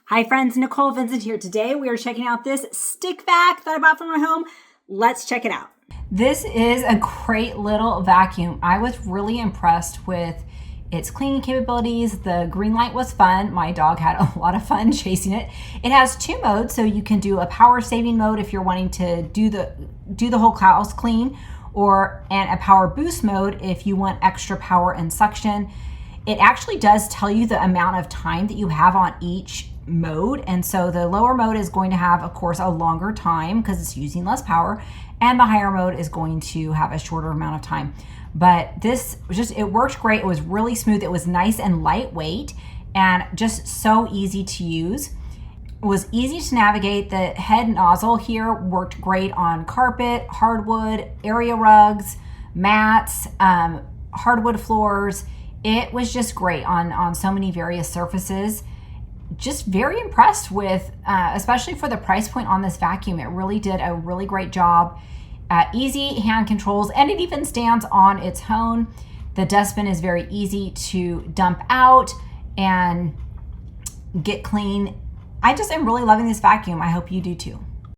Hi friends, Nicole Vincent here. Today we are checking out this stick vac that I bought from my home. Let's check it out. This is a great little vacuum. I was really impressed with its cleaning capabilities. The green light was fun. My dog had a lot of fun chasing it. It has 2 modes, so you can do a power saving mode if you're wanting to do the whole house clean, and a power boost mode if you want extra power and suction. It actually does tell you the amount of time that you have on each mode, and so the lower mode is going to have, of course, a longer time because it's using less power, and the higher mode is going to have a shorter amount of time. But it worked great. It was really smooth. It was nice and lightweight and just so easy to use. It was easy to navigate. The head nozzle here worked great on carpet, hardwood, area rugs, mats, hardwood floors. It was just great on so many various surfaces. Just very impressed with, especially for the price point on this vacuum. It really did a really great job. Easy hand controls, and it even stands on its own. The dustbin is very easy to dump out and get clean. I just am really loving this vacuum. I hope you do too.